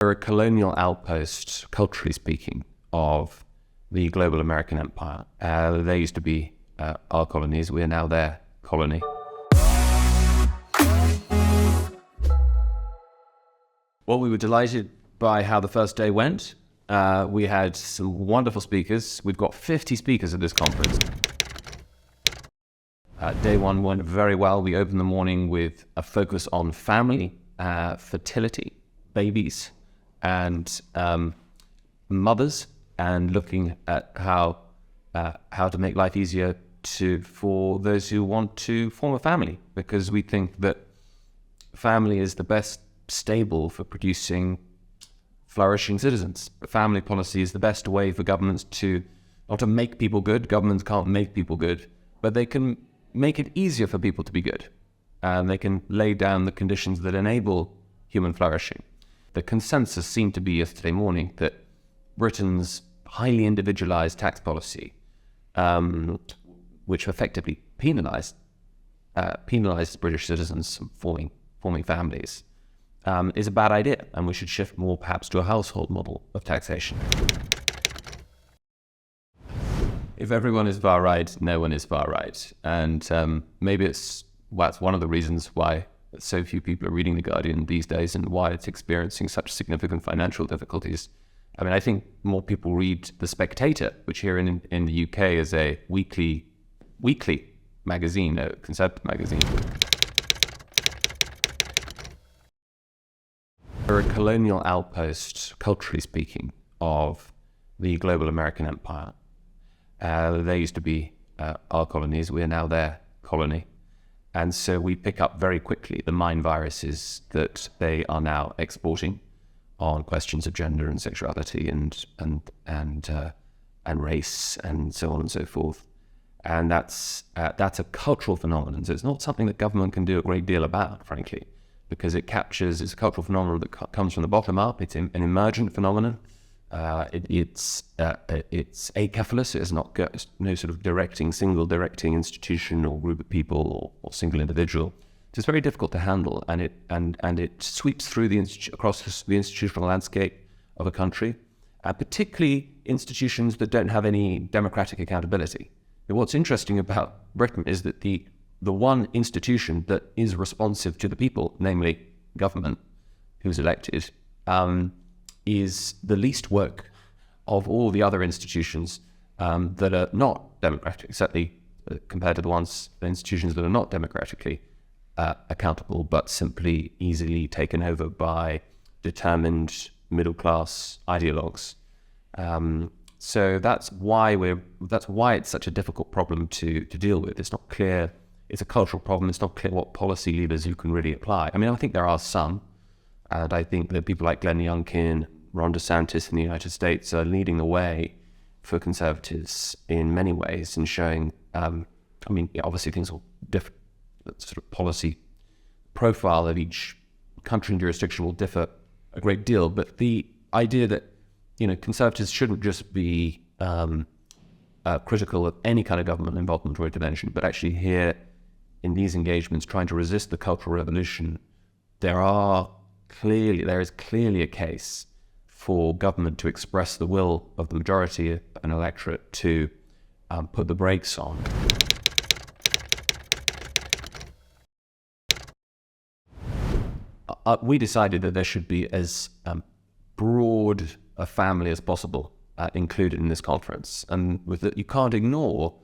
We're a colonial outpost, culturally speaking, of the global American empire. They used to be our colonies. We are now their colony. Well, we were delighted by how the first day went. We had some wonderful speakers. We've got 50 speakers at this conference. Day one went very well. We opened the morning with a focus on family, fertility, babies, and mothers, and looking at how to make life easier for those who want to form a family, because we think that family is the best stable for producing flourishing citizens. Family policy is the best way for governments not to make people good. Governments can't make people good, but they can make it easier for people to be good. And they can lay down the conditions that enable human flourishing. The consensus seemed to be yesterday morning that Britain's highly individualized tax policy, which effectively penalizes British citizens from forming families, is a bad idea, and we should shift more perhaps to a household model of taxation. If everyone is far right, no one is far right. And maybe that's one of the reasons why so few people are reading The Guardian these days and why it's experiencing such significant financial difficulties. I mean, I think more people read The Spectator, which here in the UK is a weekly magazine, a conservative magazine. We're a colonial outpost, culturally speaking, of the global American empire. They used to be our colonies. We are now their colony. And so we pick up very quickly the mind viruses that they are now exporting on questions of gender and sexuality and race and so on and so forth. And that's a cultural phenomenon. So it's not something that government can do a great deal about, frankly, because it's a cultural phenomenon that comes from the bottom up. It's an emergent phenomenon. It's acephalous. It's not no sort of single directing institution or group of people or single individual. It's very difficult to handle, and it sweeps through across the institutional landscape of a country, particularly institutions that don't have any democratic accountability. And what's interesting about Britain is that the one institution that is responsive to the people, namely government, who's elected, is the least woke of all the other institutions that are not democratic, certainly compared to the institutions that are not democratically accountable, but simply easily taken over by determined middle-class ideologues. So that's why it's such a difficult problem to deal with. It's not clear. It's a cultural problem. It's not clear what policy levers you can really apply. I mean, I think there are some. And I think that people like Glenn Youngkin, Ron DeSantis in the United States are leading the way for conservatives in many ways and showing, obviously things will differ, the sort of policy profile of each country and jurisdiction will differ a great deal. But the idea that, conservatives shouldn't just be critical of any kind of government involvement or intervention, but actually here in these engagements trying to resist the Cultural Revolution, there is clearly a case for government to express the will of the majority of an electorate to put the brakes on. We decided that there should be as broad a family as possible included in this conference, and with that you can't ignore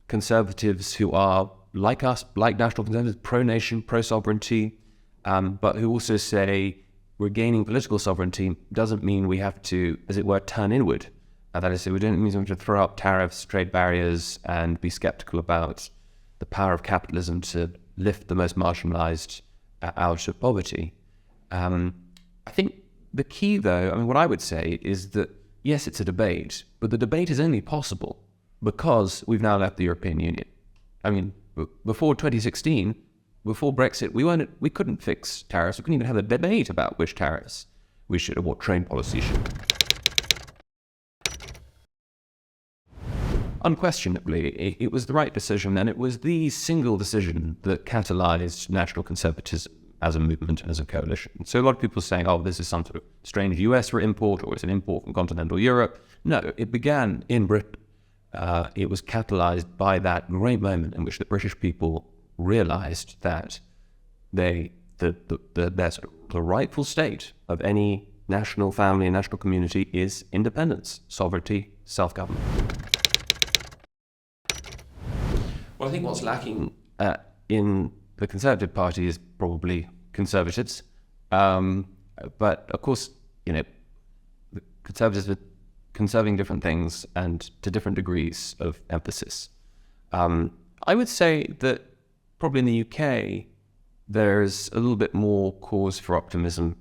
conservatives who are like us, like national conservatives, pro-nation, pro-sovereignty, but who also say regaining political sovereignty doesn't mean we have to, as it were, turn inward. That is, we don't mean we have to throw up tariffs, trade barriers, and be skeptical about the power of capitalism to lift the most marginalized out of poverty. I think the key, though, what I would say is that, yes, it's a debate, but the debate is only possible because we've now left the European Union. Before 2016, before Brexit, we couldn't fix tariffs. We couldn't even have a debate about which tariffs we should or what trade policy should. Unquestionably, it was the right decision, and it was the single decision that catalyzed national conservatism as a movement and as a coalition. So a lot of people are saying, oh, this is some sort of strange US import, or it's an import from continental Europe. No, it began in Britain. It was catalyzed by that great moment in which the British people realized that the rightful state of any national family and national community is independence, sovereignty, self-government. Well, I think what's lacking in the Conservative Party is probably conservatives. But of course, the Conservatives are conserving different things and to different degrees of emphasis. I would say that probably in the UK, there's a little bit more cause for optimism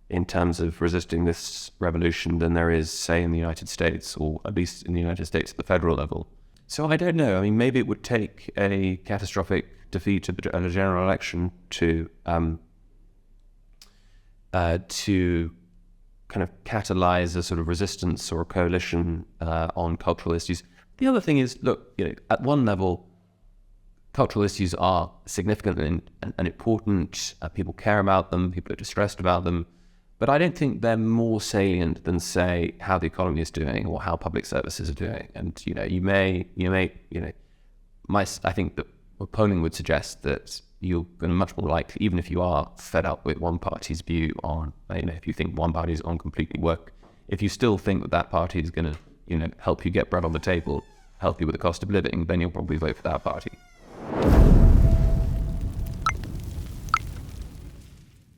in terms of resisting this revolution than there is, say, in the United States, or at least in the United States at the federal level. So I don't know. I mean, maybe it would take a catastrophic defeat at a general election to kind of catalyze a sort of resistance or a coalition on cultural issues. The other thing is, look, at one level, cultural issues are significant and important. People care about them. People are distressed about them. But I don't think they're more salient than, say, how the economy is doing or how public services are doing. And I think that polling would suggest that you're going to much more likely, even if you are fed up with one party's view on, if you think one party is on completely work, if you still think that party is going to, help you get bread on the table, help you with the cost of living, then you'll probably vote for that party.